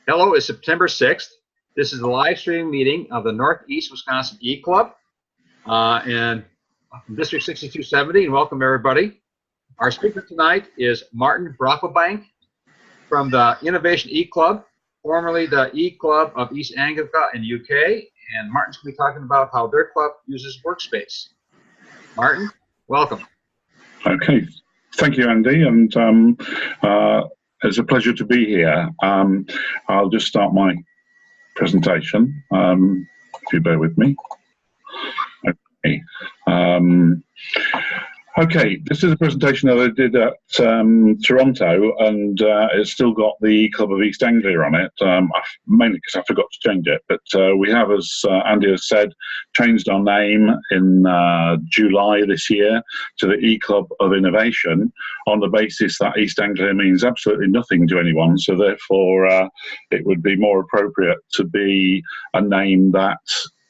Hello, it's September 6th. This is the live stream meeting of the Northeast Wisconsin eClub in District 6270, and welcome everybody. Our speaker tonight is Martin Brocklebank from the Innovation eClub, formerly the eClub of East Anglia in the UK, and Martin's going to be talking about how their club uses Workspace. Martin, welcome. Okay, thank you, Andy, and it's a pleasure to be here. I'll just start my presentation, if you bear with me. Okay. Okay, this is a presentation that I did at Toronto, and it's still got the Club of East Anglia on it, mainly because I forgot to change it. But we have, as Andy has said, changed our name in July this year to the eClub of Innovation, on the basis that East Anglia means absolutely nothing to anyone, so therefore it would be more appropriate to be a name that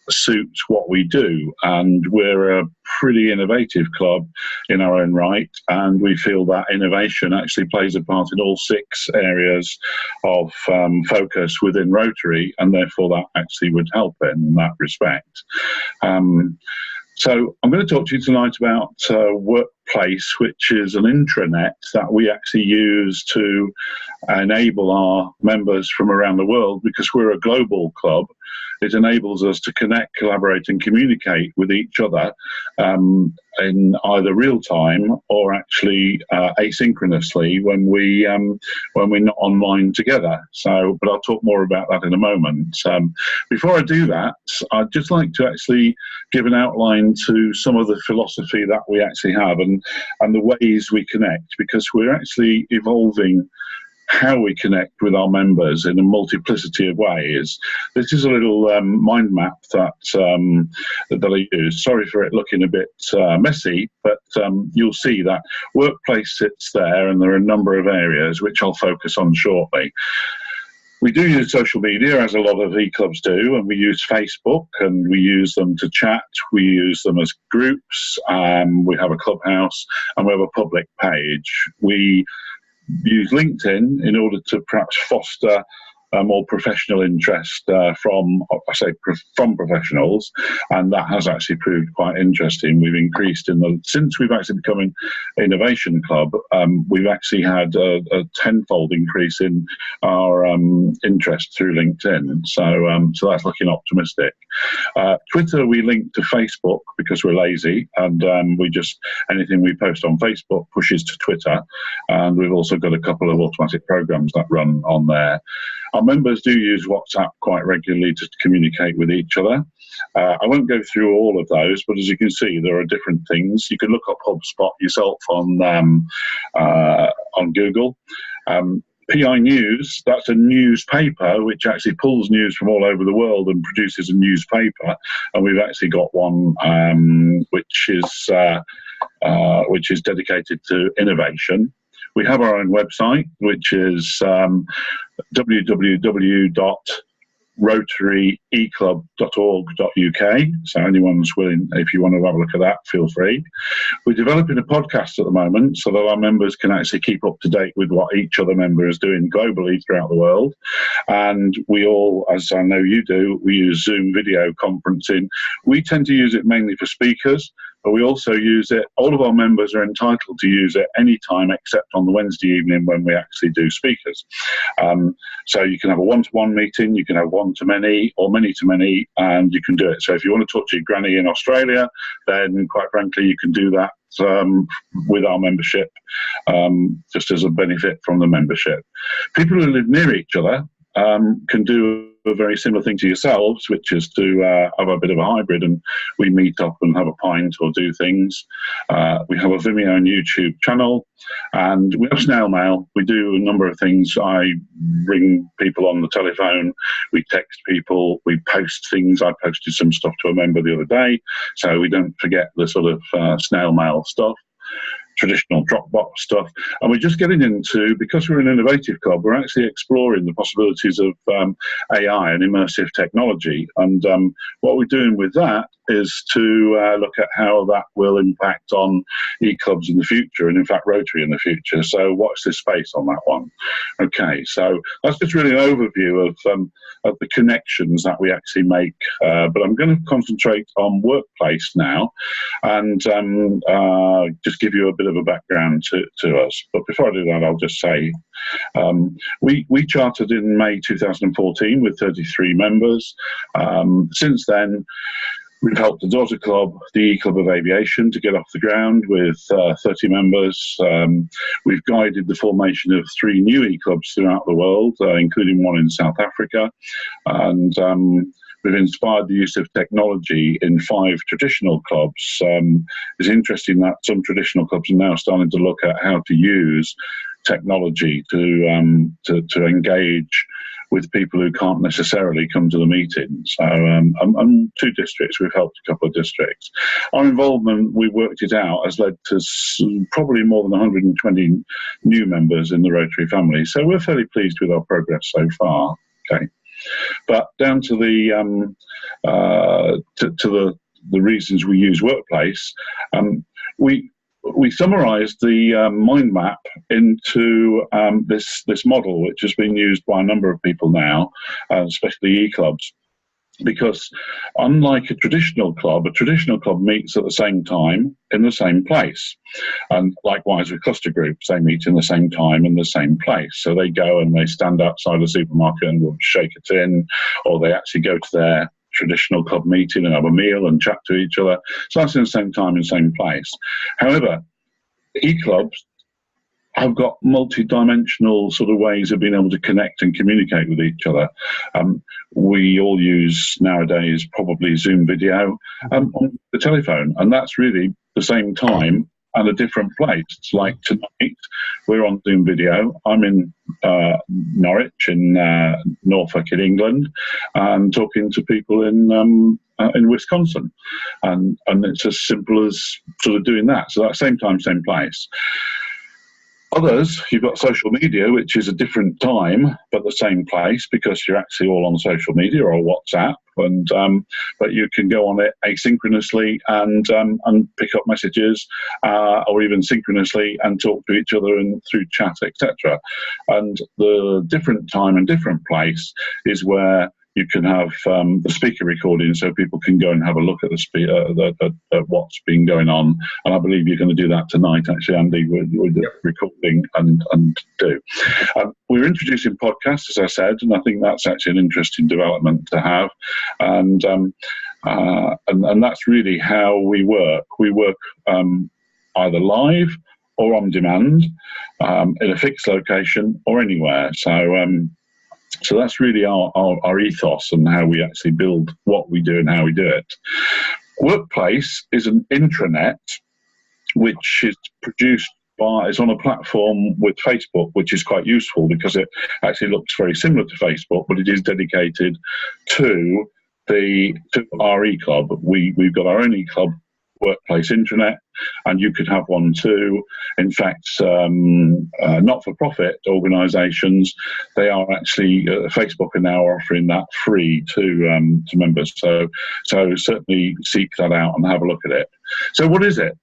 suits what we do. And we're a pretty innovative club in our own right, and we feel that innovation actually plays a part in all 6 areas of focus within Rotary, and therefore that actually would help in that respect. So I'm going to talk to you tonight about Workspace, which is an intranet that we actually use to enable our members from around the world. Because we're a global club, it enables us to connect, collaborate and communicate with each other in either real time or actually asynchronously when we're not online together. So, but I'll talk more about that in a moment. Before I do that, I'd just like to actually give an outline to some of the philosophy that we actually have and the ways we connect, because we're actually evolving how we connect with our members in a multiplicity of ways. This is a little mind map that I use. Sorry for it looking a bit messy, but you'll see that Workplace sits there, and there are a number of areas which I'll focus on shortly. We do use social media, as a lot of eClubs do, and we use Facebook, and we use them to chat, we use them as groups, we have a clubhouse, and we have a public page. We use LinkedIn in order to perhaps foster more professional interest from professionals, and that has actually proved quite interesting. We've increased since we've actually become an innovation club, we've actually had a tenfold increase in our interest through LinkedIn. So that's looking optimistic. Twitter, we link to Facebook because we're lazy, and anything we post on Facebook pushes to Twitter, and we've also got a couple of automatic programs that run on there. Our members do use WhatsApp quite regularly to communicate with each other. I won't go through all of those, but as you can see, there are different things. You can look up HubSpot yourself on Google. PI News, that's a newspaper which actually pulls news from all over the world and produces a newspaper. And we've actually got one which is dedicated to innovation. We have our own website, which is www.rotaryeclub.org.uk. So anyone's willing, if you want to have a look at that, feel free. We're developing a podcast at the moment so that our members can actually keep up to date with what each other member is doing globally throughout the world. And we all, as I know you do, we use Zoom video conferencing. We tend to use it mainly for speakers, but we also use it, all of our members are entitled to use it anytime except on the Wednesday evening when we actually do speakers. So you can have a one-to-one meeting, you can have one-to-many or many-to-many, and you can do it. So if you want to talk to your granny in Australia, then quite frankly, you can do that with our membership, just as a benefit from the membership. People who live near each other can do a very similar thing to yourselves, which is to have a bit of a hybrid, and we meet up and have a pint or do things. We have a Vimeo and YouTube channel, and we have snail mail. We do a number of things. I ring people on the telephone, we text people, we post things. I posted some stuff to a member the other day, so we don't forget the sort of snail mail stuff. traditional Dropbox stuff. And we're just getting into, because we're an innovative club, we're actually exploring the possibilities of AI and immersive technology. And what we're doing with that is to look at how that will impact on eClubs in the future, and in fact Rotary in the future. So watch this space on that one. Okay, so that's just really an overview of the connections that we actually make. But I'm going to concentrate on Workplace now, and just give you a bit of a background to us. But before I do that, I'll just say we chartered in May 2014 with 33 members. Since then, we've helped the daughter club, the eClub of Aviation, to get off the ground with 30 members. We've guided the formation of 3 new eClubs throughout the world, including one in South Africa. And we've inspired the use of technology in 5 traditional clubs. It's interesting that some traditional clubs are now starting to look at how to use technology to engage with people who can't necessarily come to the meeting. So, and 2 districts, we've helped a couple of districts. Our involvement, we worked it out, has led to probably more than 120 new members in the Rotary family. So we're fairly pleased with our progress so far. Okay, but down to the the reasons we use Workplace. We summarised the mind map into this model, which has been used by a number of people now, especially eClubs, because unlike a traditional club meets at the same time in the same place. And likewise with cluster groups, they meet in the same time in the same place. So they go and they stand outside a supermarket and will shake a tin, or they actually go to their traditional club meeting and have a meal and chat to each other. So that's in the same time in the same place. However, eClubs have got multi-dimensional sort of ways of being able to connect and communicate with each other. We all use nowadays probably Zoom video on the telephone, and that's really the same time and a different place. It's like tonight, we're on Zoom video. I'm in Norwich in Norfolk in England, and talking to people in Wisconsin, and it's as simple as sort of doing that. So that same time, same place. Others, you've got social media, which is a different time but the same place, because you're actually all on social media or WhatsApp, and but you can go on it asynchronously and pick up messages, or even synchronously and talk to each other and through chat, etc. And the different time and different place is where you can have the speaker recording, so people can go and have a look at at what's been going on. And I believe you're going to do that tonight, actually, Andy, with the recording and do. We're introducing podcasts, as I said, and I think that's actually an interesting development to have. And that's really how we work. We work either live or on demand, in a fixed location or anywhere. So that's really our ethos and how we actually build what we do and how we do it. Workplace is an intranet which is produced by, it's on a platform with Facebook, which is quite useful because it actually looks very similar to Facebook, but it is dedicated to our eClub. We've got our own eClub Workplace intranet, and you could have one too. In fact, not-for-profit organisations, they are actually Facebook are now offering that free to members. So certainly seek that out and have a look at it. So what is it?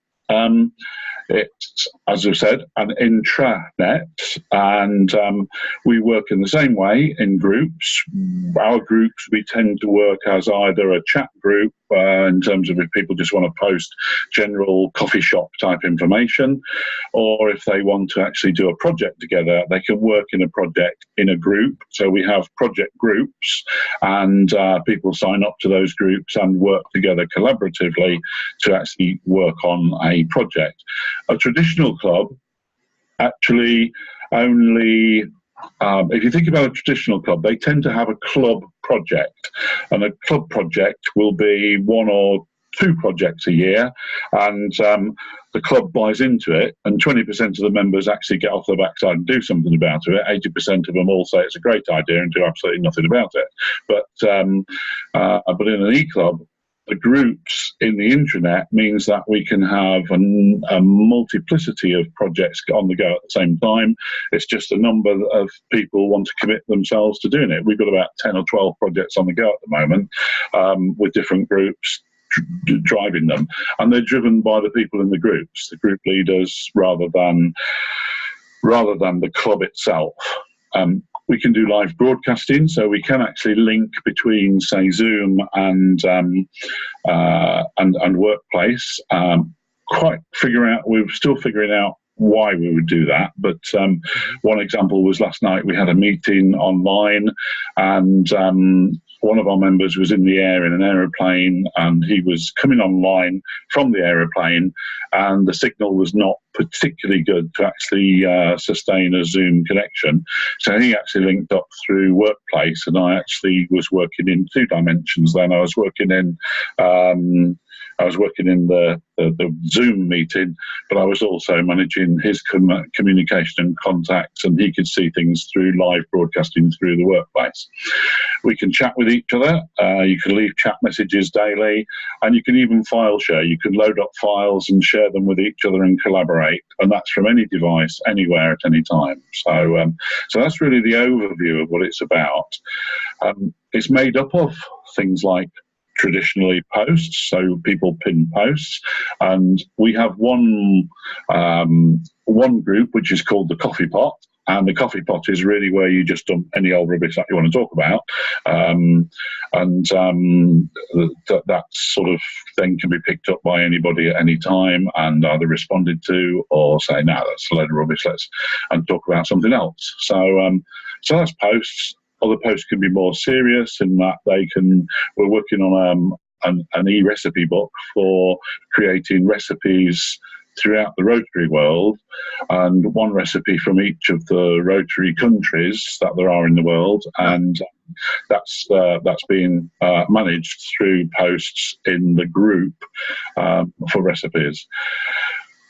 It's, as I've said, an intranet, and we work in the same way in groups. Our groups, we tend to work as either a chat group, in terms of if people just want to post general coffee shop type information, or if they want to actually do a project together, they can work in a project in a group. So we have project groups, and people sign up to those groups and work together collaboratively to actually work on a project. A traditional club actually only, if you think about a traditional club, they tend to have a club project, and a club project will be 1 or 2 projects a year, and the club buys into it, and 20% of the members actually get off their backside and do something about it. 80% of them all say it's a great idea and do absolutely nothing about it. But in an eClub, the groups in the intranet means that we can have a multiplicity of projects on the go at the same time. It's just a number of people want to commit themselves to doing it. We've got about 10 or 12 projects on the go at the moment, with different groups driving them, and they're driven by the people in the groups, the group leaders, rather than the club itself. We can do live broadcasting, so we can actually link between, say, Zoom and Workplace. We're still figuring out why we would do that, but one example was last night we had a meeting online, and one of our members was in the air in an aeroplane, and he was coming online from the aeroplane, and the signal was not particularly good to actually sustain a Zoom connection. So he actually linked up through Workplace, and I actually was working in 2 dimensions then. I was working in the Zoom meeting, but I was also managing his communication and contacts, and he could see things through live broadcasting through the Workplace. We can chat with each other. You can leave chat messages daily, and you can even file share. You can load up files and share them with each other and collaborate, and that's from any device, anywhere, at any time. So that's really the overview of what it's about. It's made up of things like traditionally posts, so people pin posts, and we have one group which is called the coffee pot, and the coffee pot is really where you just dump any old rubbish that you want to talk about, that sort of thing can be picked up by anybody at any time and either responded to or say, no, that's a load of rubbish, and talk about something else. So that's posts. Other posts can be more serious in that we're working on an e-recipe book for creating recipes throughout the Rotary world, and one recipe from each of the Rotary countries that there are in the world, and that's being managed through posts in the group for recipes.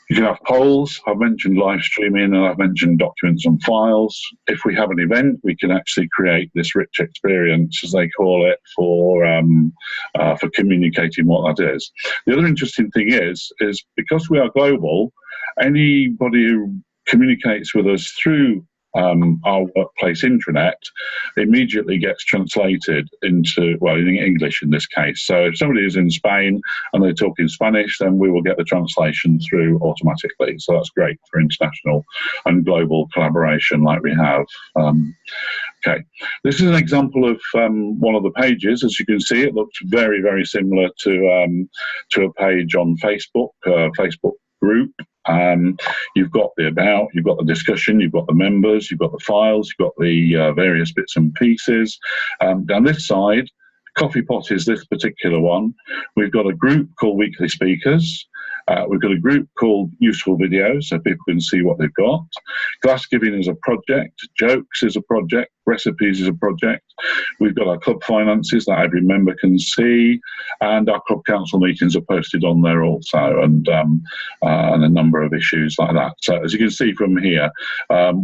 You can have polls. I've mentioned live streaming, and I've mentioned documents and files. If we have an event, we can actually create this rich experience, as they call it, for communicating what that is. The other interesting thing is because we are global, anybody who communicates with us through our Workplace intranet immediately gets translated into, well, in English in this case. So if somebody is in Spain and they're talking Spanish, then we will get the translation through automatically. So that's great for international and global collaboration like we have. Okay, this is an example of one of the pages. As you can see, it looks very, very similar to a page on Facebook, Facebook group. You've got the about, you've got the discussion, you've got the members, you've got the files, you've got the various bits and pieces. Down this side, Coffee Pot is this particular one. We've got a group called Weekly Speakers. We've got a group called Useful Videos, so people can see what they've got. Glass Giving is a project. Jokes is a project. Recipes is a project. We've got our club finances that every member can see, and our club council meetings are posted on there also, and a number of issues like that. So as you can see from here,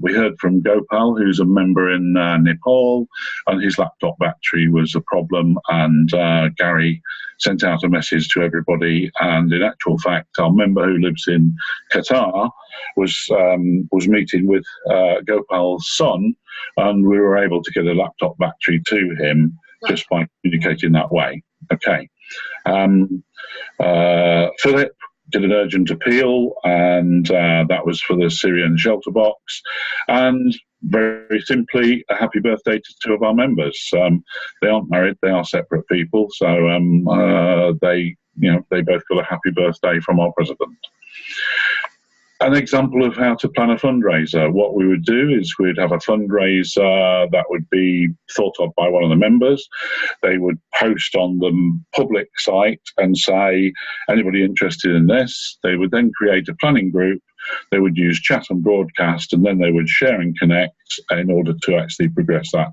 we heard from Gopal, who's a member in Nepal, and his laptop battery was a problem, and Gary sent out a message to everybody, and in actual fact, our member who lives in Qatar was meeting with Gopal's son, and we were able to get a laptop battery to him just by communicating that way. Okay. Philip did an urgent appeal, and that was for the Syrian shelter box. And very simply, a happy birthday to 2 of our members. They aren't married; they are separate people. So they both got a happy birthday from our president. An example of how to plan a fundraiser. What we would do is we'd have a fundraiser that would be thought of by one of the members. They would post on the public site and say, anybody interested in this? They would then create a planning group. They would use chat and broadcast, and then they would share and connect in order to actually progress that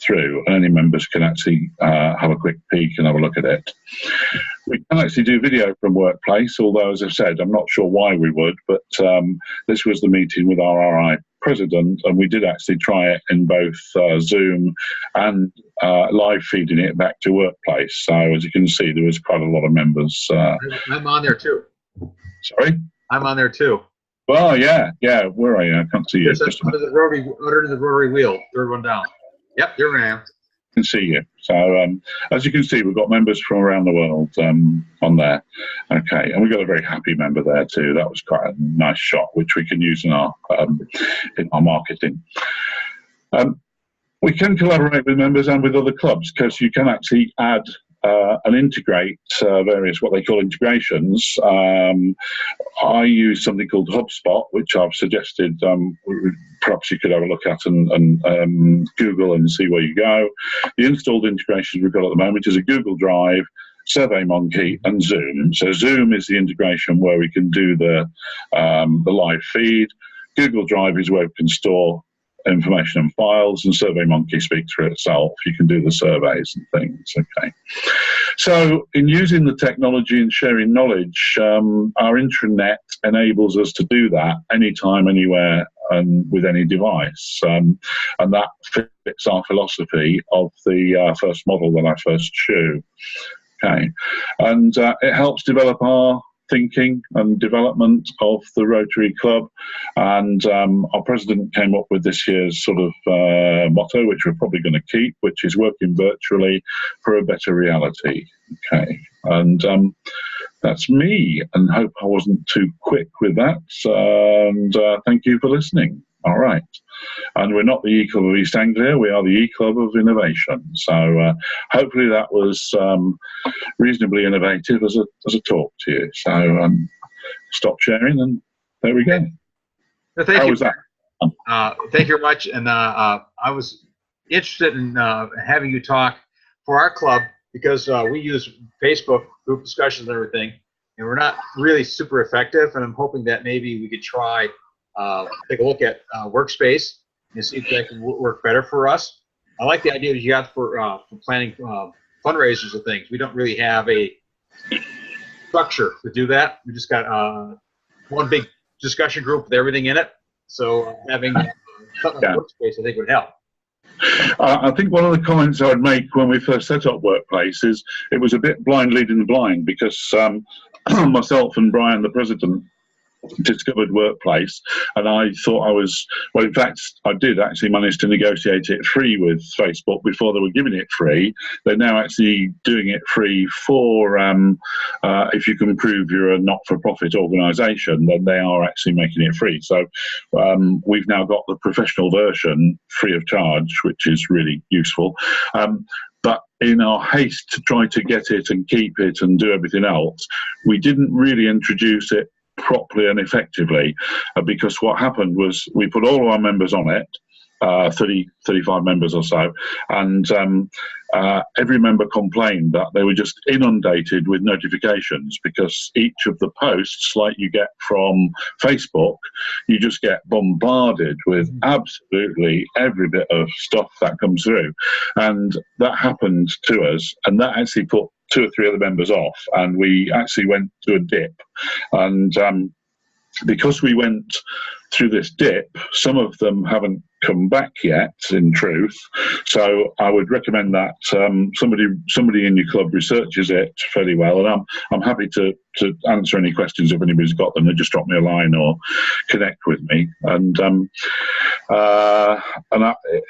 through. And any members can actually have a quick peek and have a look at it. We can actually do video from Workplace, although, as I've said, I'm not sure why we would, but this was the meeting with our RI president, and we did actually try it in both Zoom and live feeding it back to Workplace. So as you can see, there was quite a lot of members. I'm on there too. Sorry? I'm on there too. Well, yeah. Where are you? I can't see you. Under the rotary wheel, third one down. Yep, there I am. Can see you. So as you can see, we've got members from around the world on there. Okay, and we've got a very happy member there too. That was quite a nice shot, which we can use in our marketing. We can collaborate with members and with other clubs, because you can actually add and integrate various what they call integrations. I use something called HubSpot, which I've suggested perhaps you could have a look at and Google and see where you go. The installed integrations we've got at the moment is a Google Drive, SurveyMonkey, and Zoom. So Zoom is the integration where we can do the live feed. Google Drive is where we can store information and files, and SurveyMonkey speaks for itself. You can do the surveys and things. Okay. So in using the technology and sharing knowledge, our intranet enables us to do that anytime, anywhere, and with any device. And that fits our philosophy of the first model that I first showed. Okay. And it helps develop our thinking and development of the Rotary Club, and our president came up with this year's sort of motto, which we're probably going to keep, which is working virtually for a better reality. Okay, and that's me, and hope I wasn't too quick with that, and thank you for listening. All right, and we're not the eClub of East Anglia, we are the eClub of Innovation. So hopefully that was reasonably innovative as a talk to you. So stop sharing, and there we go. Well, thank How you. was that? Thank you very much. And I was interested in having you talk for our club, because we use Facebook group discussions and everything, and we're not really super effective. And I'm hoping that maybe we could try take a look at Workspace and see if that can work better for us. I like the idea that you got for planning fundraisers and things. We don't really have a structure to do that. We just got one big discussion group with everything in it. So having something like Workspace, I think, would help. I think one of the comments I would make when we first set up Workplace is it was a bit blind leading the blind, because myself and Brian, the president, discovered Workplace, and I thought I was, well, in fact, I did actually manage to negotiate it free with Facebook before they were giving it free. They're now actually doing it free for, if you can prove you're a not-for-profit organisation, then they are actually making it free. So we've now got the professional version free of charge, which is really useful. But in our haste to try to get it and keep it and do everything else, we didn't really introduce it properly and effectively, because what happened was we put all of our members on it, 35 members or so, and every member complained that they were just inundated with notifications, because each of the posts, like you get from Facebook, you just get bombarded with absolutely every bit of stuff that comes through. And that happened to us, and that actually put 2 or 3 other members off, and we actually went to a dip. And because we went through this dip, some of them haven't come back yet, in truth. So I would recommend that somebody in your club researches it fairly well, and I'm happy to answer any questions if anybody's got them. They just drop me a line or connect with me. And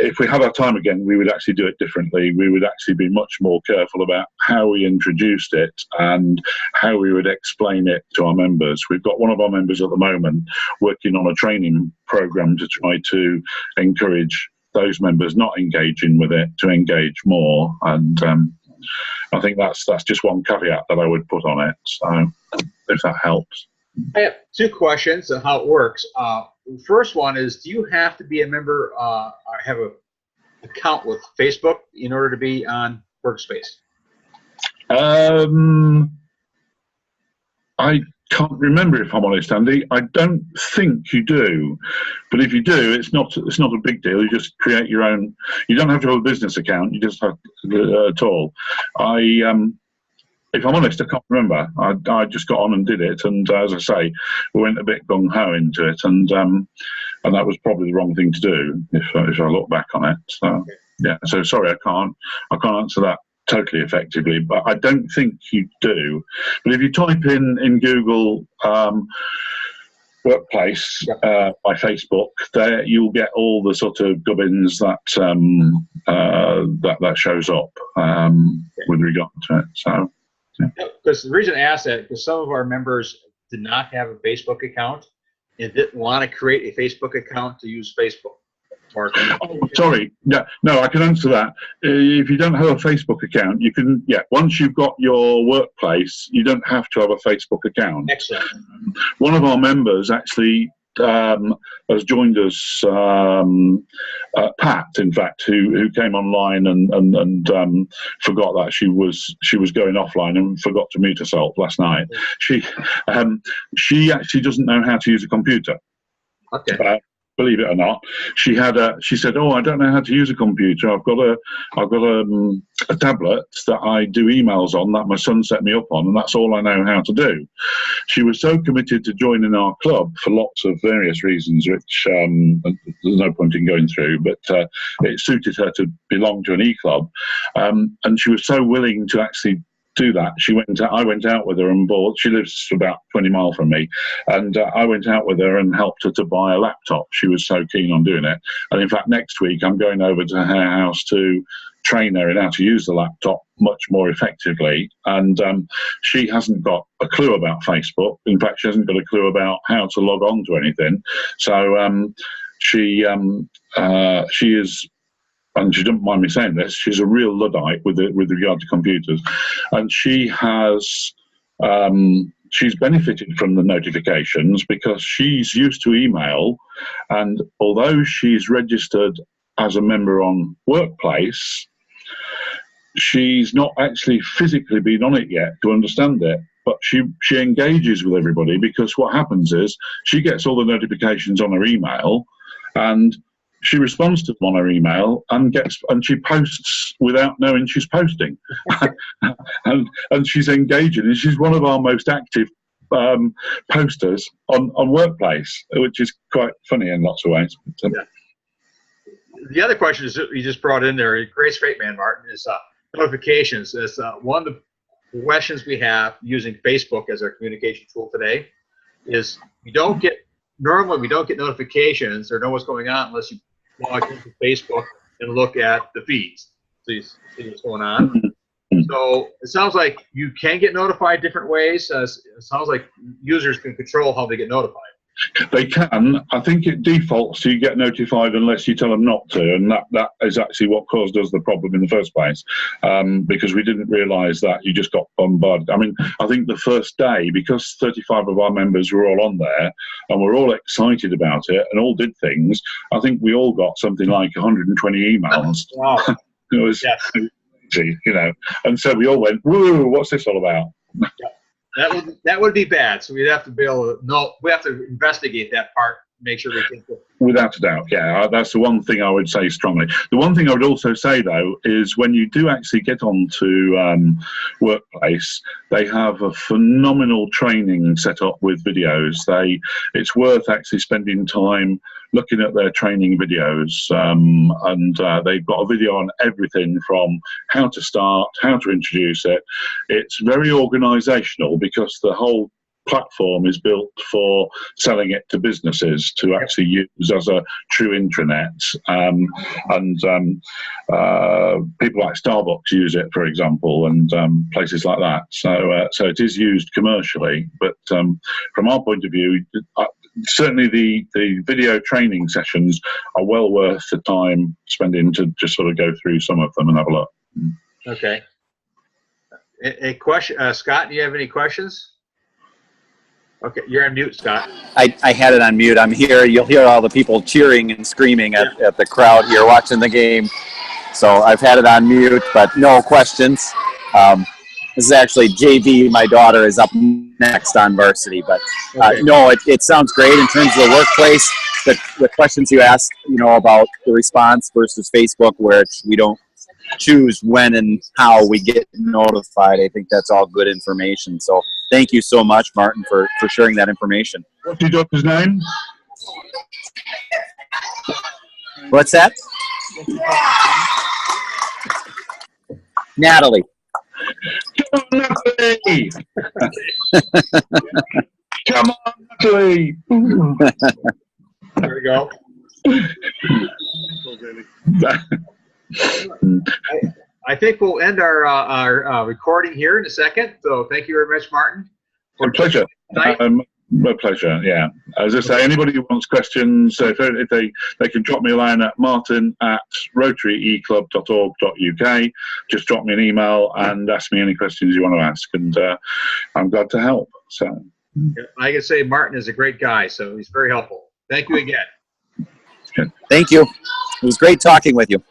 if we had our time again, we would actually do it differently. We would actually be much more careful about how we introduced it and how we would explain it to our members. We've got one of our members at the moment working on a training program to try to encourage those members not engaging with it to engage more. And I think that's just one caveat that I would put on it. So if that helps. I have 2 questions on how it works. The first one is, do you have to be a member or have an account with Facebook in order to be on Workspace? I can't remember, if I'm honest, Andy. I don't think you do, but if you do, it's not a big deal. You just create your own. You don't have to have a business account. You just have at all. If I'm honest, I can't remember. I just got on and did it, and as I say, we went a bit gung ho into it, and and that was probably the wrong thing to do if I look back on it. So yeah, so sorry, I can't answer that totally effectively, but I don't think you do. But if you type in Google Workplace by Facebook, there you'll get all the sort of gubbins that that shows up with regard to it. So, because the reason I asked that, because some of our members did not have a Facebook account and didn't want to create a Facebook account to use Facebook. Oh, sorry. Yeah, no, I can answer that. If you don't have a Facebook account, you can. Yeah, once you've got your Workplace, you don't have to have a Facebook account. Excellent. One of our members actually has joined us, Pat, in fact, who came online and forgot that she was going offline and forgot to mute herself last night. She actually doesn't know how to use a computer. Okay. Believe it or not, she said, "Oh, I don't know how to use a computer. I've got a tablet that I do emails on that my son set me up on, and that's all I know how to do." She was so committed to joining our club for lots of various reasons, which there's no point in going through, but it suited her to belong to an eClub, and she was so willing to actually do that. I went out with her and bought. She lives about 20 miles from me, and I went out with her and helped her to buy a laptop. She was so keen on doing it, and in fact, next week I'm going over to her house to train her in how to use the laptop much more effectively. And she hasn't got a clue about Facebook. In fact, she hasn't got a clue about how to log on to anything. So she is. And she doesn't mind me saying this, she's a real Luddite with regard to computers. And she has, she's benefited from the notifications because she's used to email. And although she's registered as a member on Workplace, she's not actually physically been on it yet to understand it. But she engages with everybody, because what happens is she gets all the notifications on her email, and she responds to them on her email and she posts without knowing she's posting. and she's engaging, and she's one of our most active posters on Workplace, which is quite funny in lots of ways. Yeah. The other question is that you just brought in there, great straight man, Martin, is notifications. It's one of the questions we have using Facebook as our communication tool today is normally we don't get notifications or know what's going on unless you log into Facebook and look at the feeds, so you see what's going on. So it sounds like you can get notified different ways. It sounds like users can control how they get notified. They can. I think it defaults to you get notified unless you tell them not to, and that is actually what caused us the problem in the first place, because we didn't realise that you just got bombarded. I mean, I think the first day, because 35 of our members were all on there and we're all excited about it and all did things, I think we all got something like 120 emails. Wow. It was crazy, you know, and so we all went, "Whoa, what's this all about?" That would be bad. So we'd have to be able to know. We have to investigate that part, make sure we can. Without a doubt, yeah, that's the one thing I would say strongly. The one thing I would also say, though, is when you do actually get onto Workplace, they have a phenomenal training set up with videos. It's worth actually spending time looking at their training videos, and they've got a video on everything from how to start, how to introduce it. It's very organisational because the whole platform is built for selling it to businesses to actually use as a true intranet, and people like Starbucks use it, for example, and places like that. So it is used commercially, but from our point of view, certainly the video training sessions are well worth the time spending to just sort of go through some of them and have a look. Okay. A question, Scott, do you have any questions? Okay, you're on mute, Scott. I had it on mute. I'm here. You'll hear all the people cheering and screaming at the crowd here watching the game. So I've had it on mute, but no questions. This is actually JV. My daughter is up next on varsity, but no, it sounds great in terms of the Workplace. The questions you asked, you know, about the response versus Facebook, where we don't choose when and how we get notified. I think that's all good information. So thank you so much, Martin, for sharing that information. What's your daughter's name? What's that? Natalie. Come on, Natalie! Come on, Natalie! There we go. I think we'll end our recording here in a second. So thank you very much, Martin. A pleasure. My pleasure, yeah. As I say, anybody who wants questions, if they can drop me a line at martin@rotaryeclub.org.uk. Just drop me an email and ask me any questions you want to ask, and I'm glad to help. So I can say Martin is a great guy, so he's very helpful. Thank you again. Thank you. It was great talking with you.